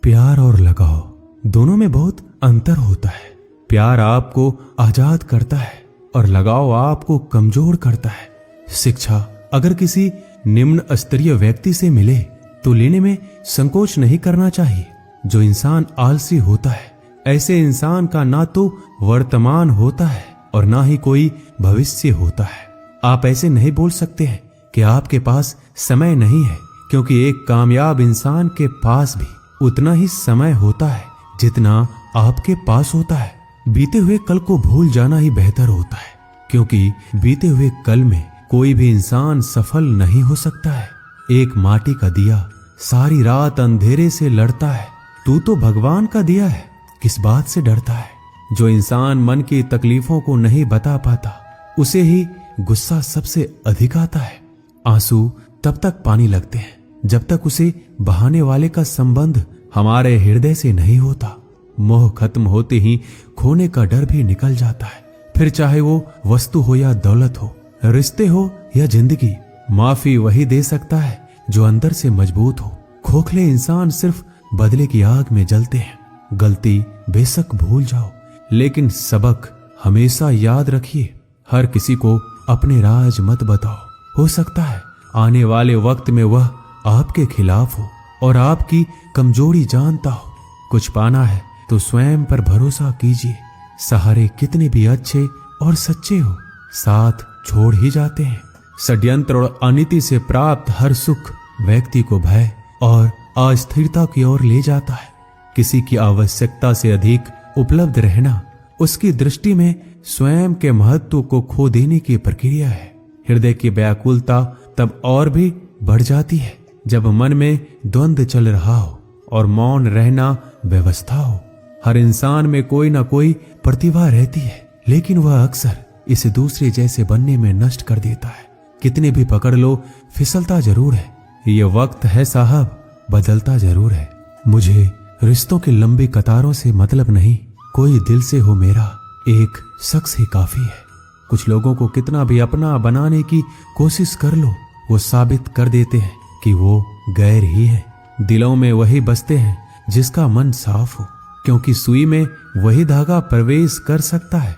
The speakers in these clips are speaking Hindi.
प्यार और लगाव दोनों में बहुत अंतर होता है। प्यार आपको आजाद करता है और लगाव आपको कमजोर करता है। शिक्षा अगर किसी निम्न स्तरीय व्यक्ति से मिले तो लेने में संकोच नहीं करना चाहिए। जो इंसान आलसी होता है, ऐसे इंसान का ना तो वर्तमान होता है और ना ही कोई भविष्य होता है। आप ऐसे नहीं बोल सकते हैं कि आपके पास समय नहीं है, क्योंकि एक कामयाब इंसान के पास भी उतना ही समय होता है जितना आपके पास होता है। बीते हुए कल को भूल जाना ही बेहतर होता है, क्योंकि बीते हुए कल में कोई भी इंसान सफल नहीं हो सकता है। एक माटी का दिया सारी रात अंधेरे से लड़ता है, तू तो भगवान का दिया है, किस बात से डरता है। जो इंसान मन की तकलीफों को नहीं बता पाता, उसे ही गुस्सा सबसे अधिक आता है। आंसू तब तक पानी लगते हैं जब तक उसे बहाने वाले का संबंध हमारे हृदय से नहीं होता। मोह खत्म होते ही खोने का डर भी निकल जाता है। फिर चाहे वो वस्तु हो या दौलत हो, रिश्ते हो या जिंदगी, माफी वही दे सकता है जो अंदर से मजबूत हो। खोखले इंसान सिर्फ बदले की आग में जलते हैं। गलती बेशक भूल जाओ, लेकिन सबक हमेशा याद रखिए। हर किसी को अपने राज मत बताओ। हो सकता है आने वाले वक्त में वह आपके खिलाफ हो और आपकी कमजोरी जानता हो। कुछ पाना है तो स्वयं पर भरोसा कीजिए। सहारे कितने भी अच्छे और सच्चे हो, साथ छोड़ ही जाते हैं। षड्यंत्र और अनीति से प्राप्त हर सुख व्यक्ति को भय और अस्थिरता की ओर ले जाता है। किसी की आवश्यकता से अधिक उपलब्ध रहना उसकी दृष्टि में स्वयं के महत्व को खो देने की प्रक्रिया है। हृदय की व्याकुलता तब और भी बढ़ जाती है जब मन में द्वंद्व चल रहा हो और मौन रहना व्यवस्था हो। हर इंसान में कोई ना कोई प्रतिभा रहती है, लेकिन वह अक्सर इसे दूसरे जैसे बनने में नष्ट कर देता है। कितने भी पकड़ लो, फिसलता जरूर है। ये वक्त है साहब, बदलता जरूर है। मुझे रिश्तों की लंबी कतारों से मतलब नहीं, कोई दिल से हो मेरा एक शख्स ही काफी है। कुछ लोगों को कितना भी अपना बनाने की कोशिश कर लो, वो साबित कर देते हैं कि वो गैर ही है। दिलों में वही बसते हैं जिसका मन साफ हो, क्योंकि सुई में वही धागा प्रवेश कर सकता है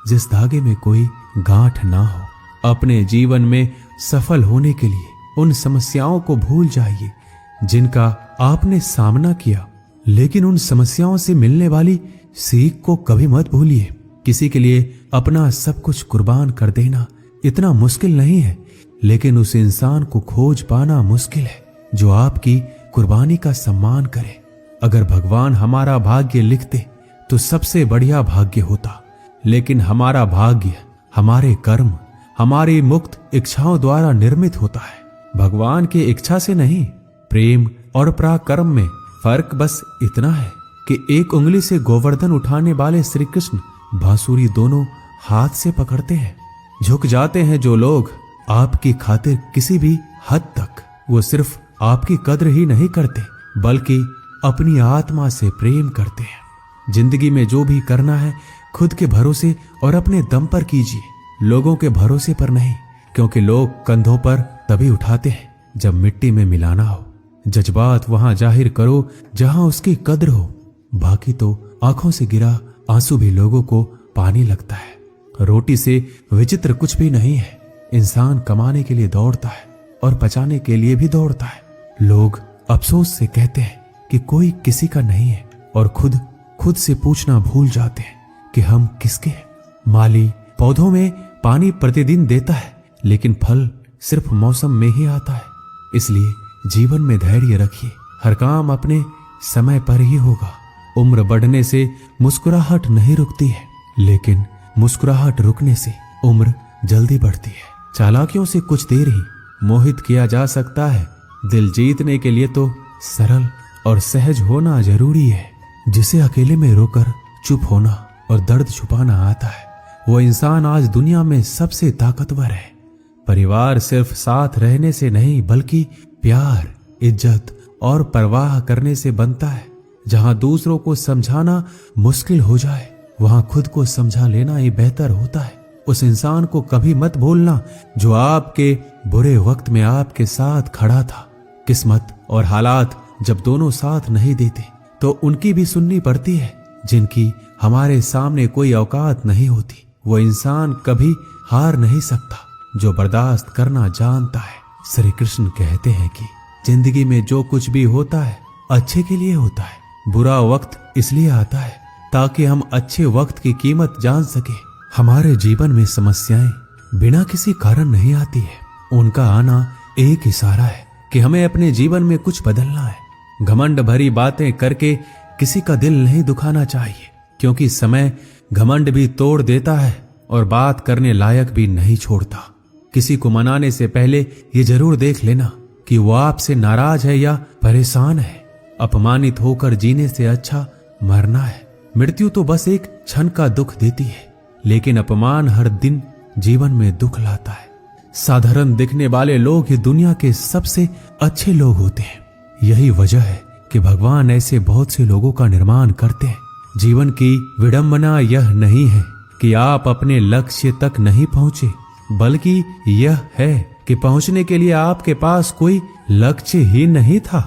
जिस धागे में कोई गांठ ना हो। अपने जीवन में सफल होने के लिए उन समस्याओं को भूल जाइए जिनका आपने सामना किया, लेकिन उन समस्याओं से मिलने वाली सीख को कभी मत भूलिए। किसी के लिए अपना सब कुछ कुर्बान कर देना इतना मुश्किल नहीं है, लेकिन उस इंसान को खोज पाना मुश्किल है जो आपकी कुर्बानी का सम्मान करे। अगर भगवान हमारा भाग्य लिखते तो सबसे बढ़िया भाग्य होता, लेकिन हमारा भाग्य हमारे कर्म, हमारी मुक्त इच्छाओं द्वारा निर्मित होता है, भगवान की इच्छा से नहीं। प्रेम और पराक्रम में फर्क बस इतना है कि एक उंगली से गोवर्धन उठाने वाले श्री कृष्ण बांसुरी दोनों हाथ से पकड़ते हैं। झुक जाते हैं जो लोग आपकी खातिर किसी भी हद तक। वो सिर्फ आपकी कद्र ही नहीं करते, बल्कि अपनी आत्मा से प्रेम करते हैं। जिंदगी में जो भी करना है खुद के भरोसे और अपने दम पर कीजिए, लोगों के भरोसे पर नहीं, क्योंकि लोग कंधों पर तभी उठाते हैं जब मिट्टी में मिलाना हो। जज्बात वहां जाहिर करो जहां उसकी कद्र हो, बाकी तो आंखों से गिरा आंसू भी लोगों को पानी लगता है। रोटी से विचित्र कुछ भी नहीं है। इंसान कमाने के लिए दौड़ता है और बचाने के लिए भी दौड़ता है। लोग अफसोस से कहते हैं कि कोई किसी का नहीं है और खुद से पूछना भूल जाते हैं कि हम किसके हैं। माली पौधों में पानी प्रतिदिन देता है, लेकिन फल सिर्फ मौसम में ही आता है। इसलिए जीवन में धैर्य रखिए, हर काम अपने समय पर ही होगा। उम्र बढ़ने से मुस्कुराहट नहीं रुकती है, लेकिन मुस्कुराहट रुकने से उम्र जल्दी बढ़ती है। चालाकियों से कुछ देर ही मोहित किया जा सकता है। दिल जीतने के लिए तो सरल और सहज होना जरूरी है। जिसे अकेले में रोकर चुप होना और दर्द छुपाना आता है, वो इंसान आज दुनिया में सबसे ताकतवर है। परिवार सिर्फ साथ रहने से नहीं, बल्कि प्यार, इज्जत और परवाह करने से बनता है। जहां दूसरों को समझाना मुश्किल हो जाए, वहां खुद को समझा लेना ही बेहतर होता है। उस इंसान को कभी मत भूलना जो आपके बुरे वक्त में आपके साथ खड़ा था। किस्मत और हालात जब दोनों साथ नहीं देते तो उनकी भी सुननी पड़ती है। जिनकी हमारे सामने कोई औकात नहीं होती, वो इंसान कभी हार नहीं सकता जो बर्दाश्त करना जानता है। श्री कृष्ण कहते हैं कि जिंदगी में जो कुछ भी होता है अच्छे के लिए होता है। बुरा वक्त इसलिए आता है ताकि हम अच्छे वक्त की कीमत जान सके। हमारे जीवन में समस्याएं बिना किसी कारण नहीं आती है, उनका आना एक इशारा है कि हमें अपने जीवन में कुछ बदलना है। घमंड भरी बातें करके किसी का दिल नहीं दुखाना चाहिए, क्योंकि समय घमंड भी तोड़ देता है और बात करने लायक भी नहीं छोड़ता। किसी को मनाने से पहले ये जरूर देख लेना कि वो आपसे नाराज है या परेशान है। अपमानित होकर जीने से अच्छा मरना है। मृत्यु तो बस एक क्षण का दुख देती है, लेकिन अपमान हर दिन जीवन में दुख लाता है। साधारण दिखने वाले लोग ही दुनिया के सबसे अच्छे लोग होते हैं। यही वजह है कि भगवान ऐसे बहुत से लोगों का निर्माण करते हैं। जीवन की विडंबना यह नहीं है कि आप अपने लक्ष्य तक नहीं पहुंचे, बल्कि यह है कि पहुंचने के लिए आपके पास कोई लक्ष्य ही नहीं था।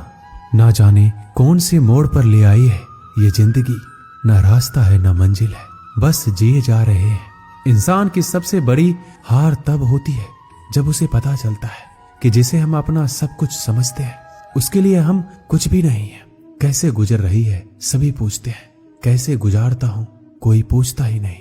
ना जाने कौन से मोड़ पर ले आई है ये जिंदगी, ना रास्ता है ना मंजिल है, बस जिए जा रहे हैं। इंसान की सबसे बड़ी हार तब होती है जब उसे पता चलता है कि जिसे हम अपना सब कुछ समझते हैं उसके लिए हम कुछ भी नहीं है। कैसे गुजर रही है सभी पूछते हैं, कैसे गुजारता हूं कोई पूछता ही नहीं।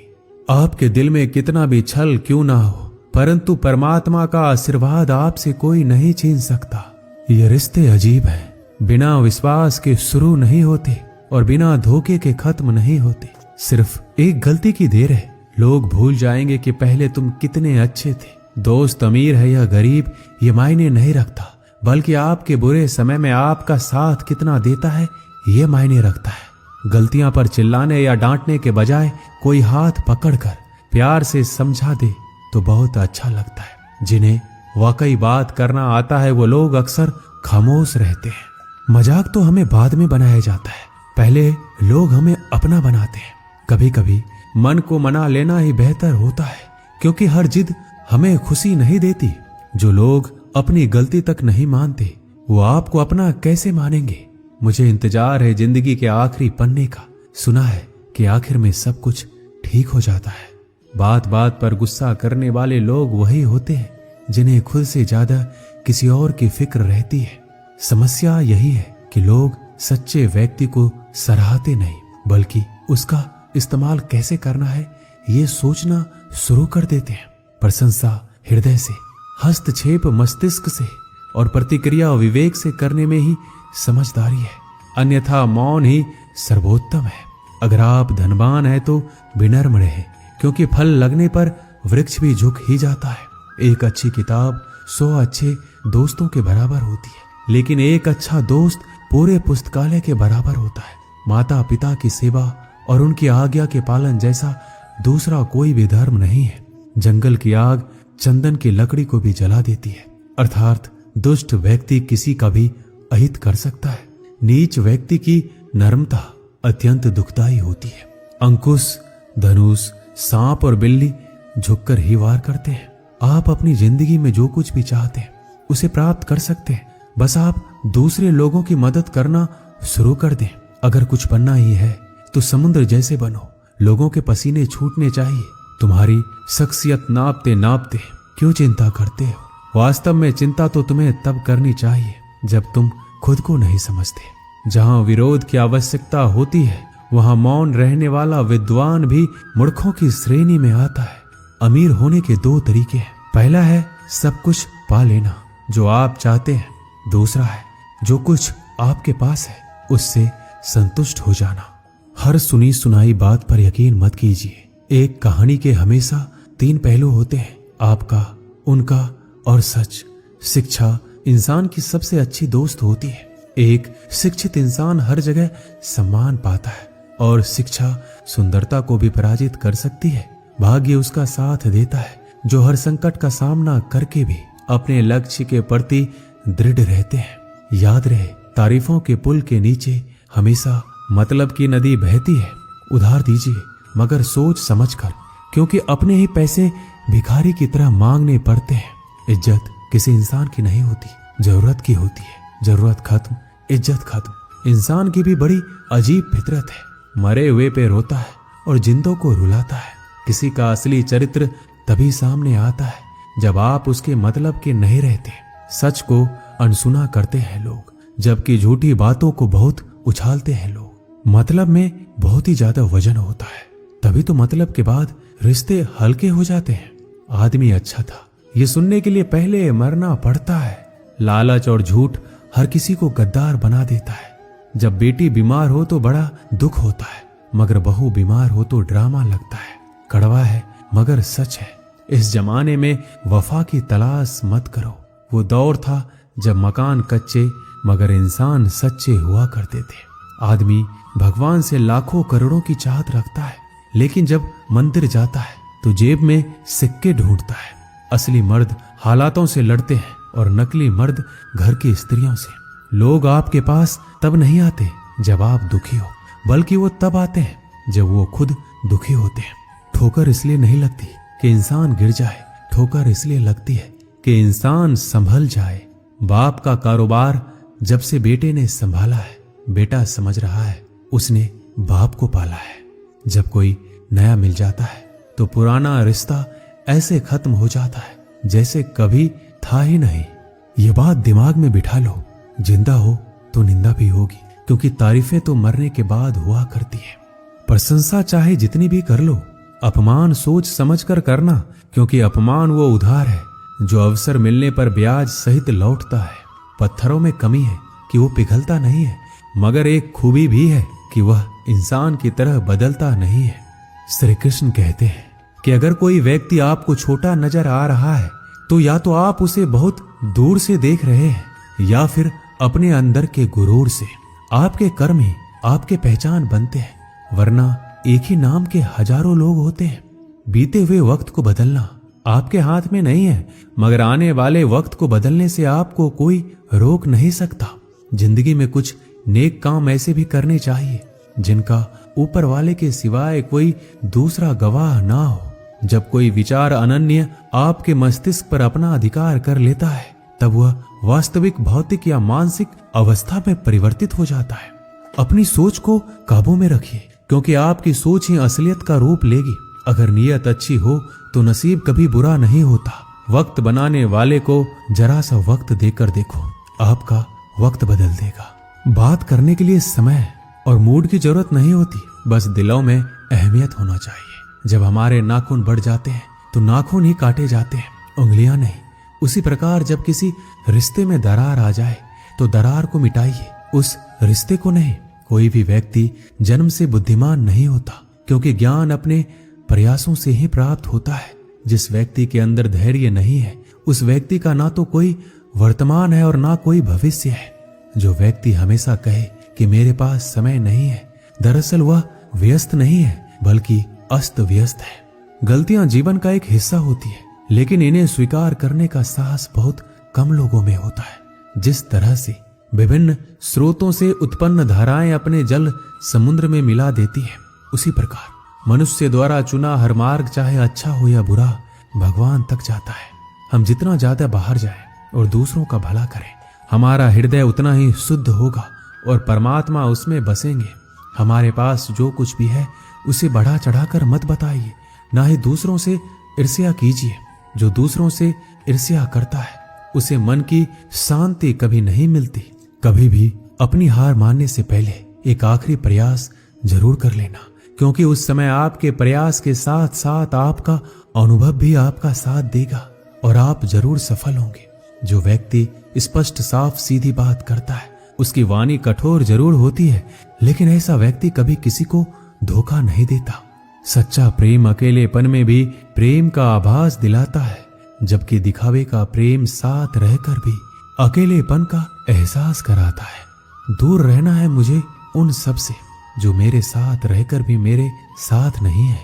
आपके दिल में कितना भी छल क्यों ना हो, परंतु परमात्मा का आशीर्वाद आपसे कोई नहीं छीन सकता। ये रिश्ते अजीब हैं, बिना विश्वास के शुरू नहीं होते और बिना धोखे के खत्म नहीं होते। सिर्फ एक गलती की देर है, लोग भूल जाएंगे कि पहले तुम कितने अच्छे थे। दोस्त अमीर है या गरीब ये मायने नहीं रखता, बल्कि आपके बुरे समय में आपका साथ कितना देता है ये मायने रखता है। गलतियां पर चिल्लाने या डांटने के बजाय कोई हाथ पकड़कर प्यार से समझा दे तो बहुत अच्छा लगता है। जिन्हें वाकई बात करना आता है वो लोग अक्सर खामोश रहते हैं। मजाक तो हमें बाद में बनाया जाता है, पहले लोग हमें अपना बनाते हैं। कभी कभी मन को मना लेना ही बेहतर होता है, क्योंकि हर जिद हमें खुशी नहीं देती। जो लोग अपनी गलती तक नहीं मानते वो आपको अपना कैसे मानेंगे। मुझे इंतजार है जिंदगी के आखिरी पन्ने का। सुना है कि आखिर में सब कुछ ठीक हो जाता है। बात बात पर गुस्सा करने वाले लोग वही होते हैं जिन्हें खुद से ज्यादा किसी और की फिक्र रहती है। समस्या यही है कि लोग सच्चे व्यक्ति को सराहते नहीं, बल्कि उसका इस्तेमाल कैसे करना है ये सोचना शुरू कर देते हैं। प्रशंसा हृदय से, हस्तक्षेप मस्तिष्क से और प्रतिक्रिया विवेक से करने में ही समझदारी है, अन्यथा मौन ही सर्वोत्तम है। अगर आप धनवान हैं तो विनम्र रहे, क्योंकि फल लगने पर वृक्ष भी झुक ही जाता है। एक अच्छी किताब 100 अच्छे दोस्तों के बराबर होती है, लेकिन एक अच्छा दोस्त पूरे पुस्तकालय के बराबर होता है। माता पिता की सेवा और उनकी आज्ञा के पालन जैसा दूसरा कोई भी धर्म नहीं है। जंगल की आग चंदन की लकड़ी को भी जला देती है, अर्थात दुष्ट व्यक्ति किसी का भी अहित कर सकता है। नीच व्यक्ति की नर्मता अत्यंत दुखदायी होती है। अंकुश, धनुष, सांप और बिल्ली झुककर ही वार करते हैं। आप अपनी जिंदगी में जो कुछ भी चाहते हैं उसे प्राप्त कर सकते हैं, बस आप दूसरे लोगों की मदद करना शुरू कर दें। अगर कुछ बनना ही है तो समुद्र जैसे बनो। लोगों के पसीने छूटने चाहिए। तुम्हारी शख्सियत नापते नापते क्यों चिंता करते हो। वास्तव में चिंता तो तुम्हें तब करनी चाहिए जब तुम खुद को नहीं समझते। जहां विरोध की आवश्यकता होती है वहां मौन रहने वाला विद्वान भी मूर्खों की श्रेणी में आता है। अमीर होने के 2 तरीके हैं। पहला है सब कुछ पा लेना जो आप चाहते हैं। दूसरा है जो कुछ आपके पास है उससे संतुष्ट हो जाना। हर सुनी सुनाई बात पर यकीन मत कीजिए। एक कहानी के हमेशा 3 पहलू होते हैं, आपका, उनका और सच। शिक्षा इंसान की सबसे अच्छी दोस्त होती है। एक शिक्षित इंसान हर जगह सम्मान पाता है और शिक्षा सुंदरता को भी पराजित कर सकती है। भाग्य उसका साथ देता है जो हर संकट का सामना करके भी अपने लक्ष्य के प्रति दृढ़ रहते हैं। याद रहे, तारीफों के पुल के नीचे हमेशा मतलब की नदी बहती है। उधार दीजिए मगर सोच समझकर, क्योंकि अपने ही पैसे भिखारी की तरह मांगने पड़ते हैं। इज्जत किसी इंसान की नहीं होती, जरूरत की होती है। जरूरत खत्म, इज्जत खत्म। इंसान की भी बड़ी अजीब फितरत है। मरे हुए पे रोता है और जिंदों को रुलाता है। किसी का असली चरित्र तभी सामने आता है जब आप उसके मतलब के नहीं रहते। सच को अनसुना करते हैं लोग, जबकि झूठी बातों को बहुत उछालते हैं लोग। मतलब में बहुत ही ज्यादा वजन होता है, तभी तो मतलब के बाद रिश्ते हल्के हो जाते हैं। आदमी अच्छा था ये सुनने के लिए पहले मरना पड़ता है। लालच और झूठ हर किसी को गद्दार बना देता है। जब बेटी बीमार हो तो बड़ा दुख होता है, मगर बहू बीमार हो तो ड्रामा लगता है। कड़वा है मगर सच है। इस जमाने में वफा की तलाश मत करो। वो दौर था जब मकान कच्चे मगर इंसान सच्चे हुआ करते थे। आदमी भगवान से लाखों करोड़ों की चाहत रखता है, लेकिन जब मंदिर जाता है तो जेब में सिक्के ढूंढता है। असली मर्द हालातों से लड़ते हैं और नकली मर्द घर की स्त्रियों से। लोग आपके पास तब नहीं आते जब आप दुखी हो, बल्कि वो तब आते हैं जब वो खुद दुखी होते हैं। ठोकर इसलिए नहीं लगती कि इंसान गिर जाए, ठोकर इसलिए लगती है कि इंसान संभल जाए। बाप का कारोबार जब से बेटे ने संभाला है, बेटा समझ रहा है उसने बाप को पाला है। जब कोई नया मिल जाता है तो पुराना रिश्ता ऐसे खत्म हो जाता है जैसे कभी था ही नहीं। ये बात दिमाग में बिठा लो, जिंदा हो तो निंदा भी होगी, क्योंकि तारीफें तो मरने के बाद हुआ करती है। प्रशंसा चाहे जितनी भी कर लो, अपमान सोच समझ कर करना, क्योंकि अपमान वो उधार है जो अवसर मिलने पर ब्याज सहित लौटता है। पत्थरों में कमी है कि वो पिघलता नहीं है, मगर एक खूबी भी है कि वह इंसान की तरह बदलता नहीं है। श्री कृष्ण कहते हैं कि अगर कोई व्यक्ति आपको छोटा नजर आ रहा है तो या तो आप उसे बहुत दूर से देख रहे हैं या फिर अपने अंदर के गुरूर से। आपके कर्म ही आपके पहचान बनते हैं, वरना एक ही नाम के हजारों लोग होते हैं। बीते हुए वक्त को बदलना आपके हाथ में नहीं है, मगर आने वाले वक्त को बदलने से आपको कोई रोक नहीं सकता। जिंदगी में कुछ नेक काम ऐसे भी करने चाहिए जिनका ऊपर वाले के सिवाय कोई दूसरा गवाह ना हो। जब कोई विचार अनन्य आपके मस्तिष्क पर अपना अधिकार कर लेता है, तब वह वास्तविक भौतिक या मानसिक अवस्था में परिवर्तित हो जाता है। अपनी सोच को काबू में रखिए, क्योंकि आपकी सोच ही असलियत का रूप लेगी। अगर नीयत अच्छी हो तो नसीब कभी बुरा नहीं होता। वक्त बनाने वाले को जरा सा वक्त देकर देखो, आपका वक्त बदल देगा। बात करने के लिए समय और मूड की जरूरत नहीं होती, बस दिलों में अहमियत होना चाहिए। जब हमारे नाखून बढ़ जाते हैं तो नाखून ही काटे जाते हैं, उंगलियां नहीं। उसी प्रकार जब किसी रिश्ते में दरार आ जाए तो दरार को मिटाइए, उस रिश्ते को नहीं। कोई भी व्यक्ति जन्म से बुद्धिमान नहीं होता, क्योंकि ज्ञान अपने प्रयासों से ही प्राप्त होता है। जिस व्यक्ति के अंदर धैर्य नहीं है, उस व्यक्ति का ना तो कोई वर्तमान है और ना कोई भविष्य है। जो व्यक्ति हमेशा कहे कि मेरे पास समय नहीं है, दरअसल वह व्यस्त नहीं है बल्कि अस्त व्यस्त है। गलतियां जीवन का एक हिस्सा होती है, लेकिन इन्हें स्वीकार करने का साहस बहुत कम लोगों में होता है। जिस तरह से विभिन्न स्रोतों से उत्पन्न धाराएं अपने जल समुद्र में मिला देती है, उसी प्रकार मनुष्य द्वारा चुना हर मार्ग, चाहे अच्छा हो या बुरा, भगवान तक जाता है। हम जितना ज्यादा बाहर जाएं और दूसरों का भला करें, हमारा हृदय उतना ही शुद्ध होगा और परमात्मा उसमें बसेंगे। हमारे पास जो कुछ भी है उसे बढ़ा चढ़ाकर मत बताइए, ना ही दूसरों से ईर्ष्या कीजिए। जो दूसरों से ईर्ष्या करता है उसे मन की शांति कभी नहीं मिलती। कभी भी अपनी हार मानने से पहले एक आखिरी प्रयास जरूर कर लेना, क्योंकि उस समय आपके प्रयास के साथ साथ आपका अनुभव भी आपका साथ देगा और आप जरूर सफल होंगे। जो व्यक्ति स्पष्ट साफ सीधी बात करता है उसकी वाणी कठोर जरूर होती है, लेकिन ऐसा व्यक्ति कभी किसी को धोखा नहीं देता। सच्चा प्रेम अकेलेपन में भी प्रेम का आभास दिलाता है, जबकि दिखावे का प्रेम साथ रहकर भी अकेलेपन का एहसास कराता है। दूर रहना है मुझे उन सब से जो मेरे साथ रहकर भी मेरे साथ नहीं है।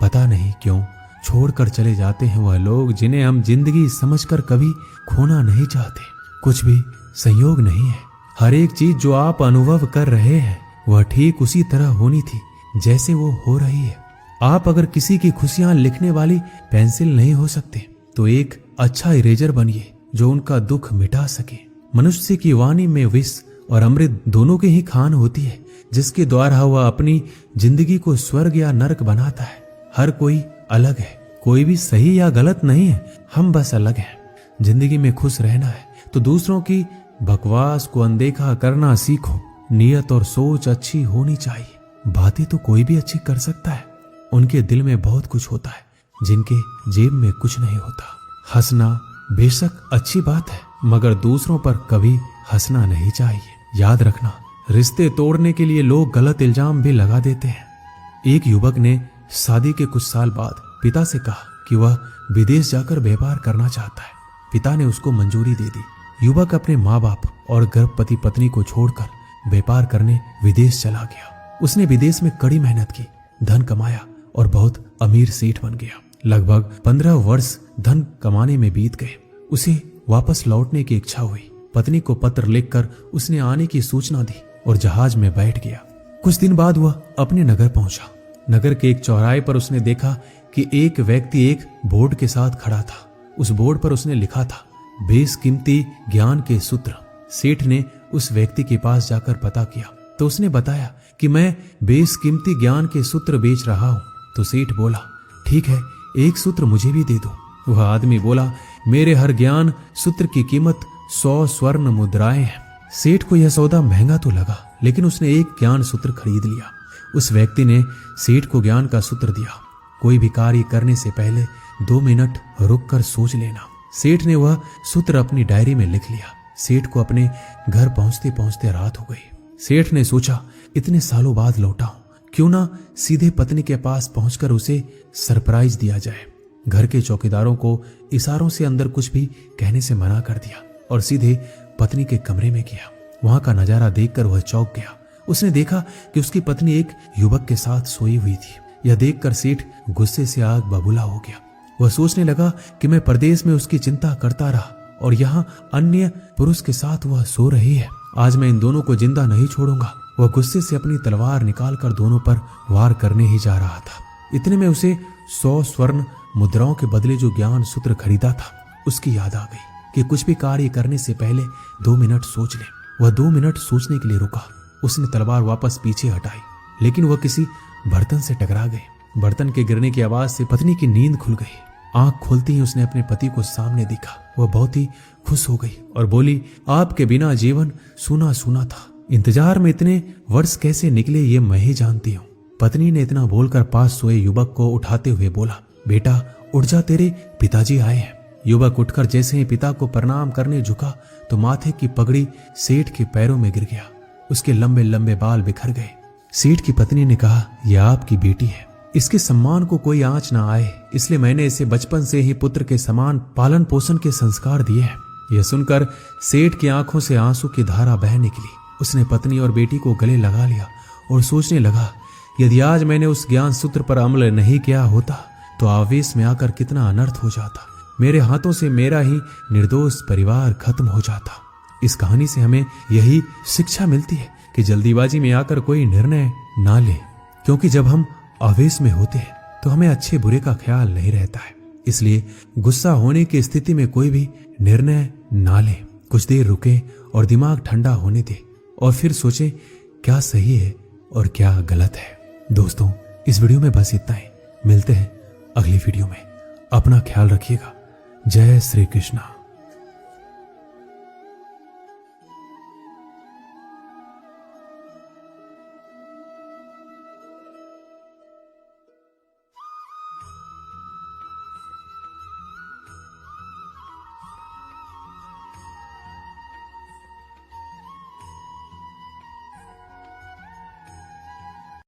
पता नहीं क्यों छोड़कर चले जाते हैं वह लोग जिन्हें हम जिंदगी समझकर कभी खोना नहीं चाहते। कुछ भी संयोग नहीं है। हर एक चीज जो आप अनुभव कर रहे हैं वह ठीक उसी तरह होनी थी जैसे वो हो रही है। आप अगर किसी की खुशियां लिखने वाली पेंसिल नहीं हो सकते तो एक अच्छा इरेजर बनिए जो उनका दुख मिटा सके। मनुष्य की वाणी में विष और अमृत दोनों के ही खान होती है, जिसके द्वारा वह अपनी जिंदगी को स्वर्ग या नरक बनाता है। हर कोई अलग है, कोई भी सही या गलत नहीं है, हम बस अलग हैं। जिंदगी में खुश रहना है तो दूसरों की बकवास को अनदेखा करना सीखो। नियत और सोच अच्छी होनी चाहिए। बातें तो कोई भी अच्छी कर सकता है, उनके दिल में बहुत कुछ होता है जिनके जेब में कुछ नहीं होता। हंसना बेशक अच्छी बात है, मगर दूसरों पर कभी हंसना नहीं चाहिए। याद रखना, रिश्ते तोड़ने के लिए लोग गलत इल्जाम भी लगा देते हैं। एक युवक ने शादी के कुछ साल बाद पिता से कहा कि वह विदेश जाकर व्यापार करना चाहता है। पिता ने उसको मंजूरी दे दी। युवक अपने माँ बाप और गर्भवती पत्नी को छोड़कर व्यापार करने विदेश चला गया। उसने विदेश में कड़ी मेहनत की, धन कमाया और बहुत अमीर सेठ बन गया। लगभग 15 वर्ष धन कमाने में बीत गए। उसे वापस लौटने की इच्छा हुई। पत्नी को पत्र लिखकर उसने आने की सूचना दी और जहाज में बैठ गया। कुछ दिन बाद वह अपने नगर पहुंचा। नगर के एक चौराहे पर उसने देखा कि एक व्यक्ति एक बोर्ड के साथ खड़ा था। उस बोर्ड पर उसने लिखा था, बेशकीमती ज्ञान के सूत्र। सेठ ने उस व्यक्ति के पास जाकर पता किया तो उसने बताया कि मैं बेशकीमती ज्ञान के सूत्र बेच रहा हूं। तो सेठ बोला, ठीक है, एक सूत्र मुझे भी दे दो। वह आदमी बोला, मेरे हर ज्ञान सूत्र की कीमत 100 स्वर्ण मुद्राएं हैं। सेठ को यह सौदा महंगा तो लगा, लेकिन उसने एक ज्ञान सूत्र खरीद लिया। उस व्यक्ति ने सेठ को ज्ञान का सूत्र दिया, कोई भी कार्य करने से पहले 2 मिनट रुककर सोच लेना। सेठ ने वह सूत्र अपनी डायरी में लिख लिया। सेठ को अपने घर पहुंचते पहुंचते रात हो गई। सेठ ने सोचा, इतने सालों बाद लौटा हूं, क्यों ना सीधे पत्नी के पास पहुंचकर उसे सरप्राइज दिया जाए। घर के चौकीदारों को इशारों से अंदर कुछ भी कहने से मना कर दिया और सीधे पत्नी के कमरे में गया। वहां का नजारा देखकर वह चौंक गया। उसने देखा कि उसकी पत्नी एक युवक के साथ सोई हुई थी। यह देखकर सेठ गुस्से से आग बबूला हो गया। वह सोचने लगा कि मैं परदेश में उसकी चिंता करता रहा और यहाँ अन्य पुरुष के साथ वह सो रही है। आज मैं इन दोनों को जिंदा नहीं छोड़ूंगा। वह गुस्से से अपनी तलवार निकालकर दोनों पर वार करने ही जा रहा था। इतने में उसे 100 स्वर्ण मुद्राओं के बदले जो ज्ञान सूत्र खरीदा था उसकी याद आ गई कि कुछ भी कार्य करने से पहले 2 मिनट सोच ले। वह 2 मिनट सोचने के लिए रुका। उसने तलवार वापस पीछे हटाई, लेकिन वह किसी बर्तन से टकरा गए। बर्तन के गिरने की आवाज से पत्नी की नींद खुल गई। आंख खोलते ही उसने अपने पति को सामने देखा। वह बहुत ही खुश हो गई और बोली, आपके बिना जीवन सूना सूना था। इंतजार में इतने वर्ष कैसे निकले ये मैं ही जानती हूँ। पत्नी ने इतना बोलकर पास सोए युवक को उठाते हुए बोला, बेटा उठ जा, तेरे पिताजी आए हैं। युवक उठकर जैसे ही पिता को प्रणाम करने झुका तो माथे की पगड़ी सेठ के पैरों में गिर गया। उसके लंबे लंबे बाल बिखर गए। सेठ की पत्नी ने कहा, यह आपकी बेटी है, इसके सम्मान को कोई आंच ना आए, इसलिए मैंने इसे बचपन से ही पुत्र के समान पालन पोषण के संस्कार दिए हैं। यह सुनकर सेठ की आंखों से आंसू की धारा बह निकली। उसने पत्नी और बेटी को गले लगा लिया और सोचने लगा, यदि आज मैंने उस ज्ञान सूत्र पर अमल नहीं किया होता तो आवेश में आकर कितना अनर्थ हो जाता। मेरे हाथों से मेरा ही निर्दोष परिवार खत्म हो जाता। इस कहानी से हमें यही शिक्षा मिलती है कि जल्दीबाजी में आकर कोई निर्णय ना ले, क्योंकि जब हम आवेश में होते हैं तो हमें अच्छे बुरे का ख्याल नहीं रहता है। इसलिए गुस्सा होने की स्थिति में कोई भी निर्णय ना ले। कुछ देर रुके और दिमाग ठंडा होने दे और फिर सोचे क्या सही है और क्या गलत है। दोस्तों, इस वीडियो में बस इतना ही। मिलते हैं अगली वीडियो में। अपना ख्याल रखिएगा। जय श्री कृष्णा।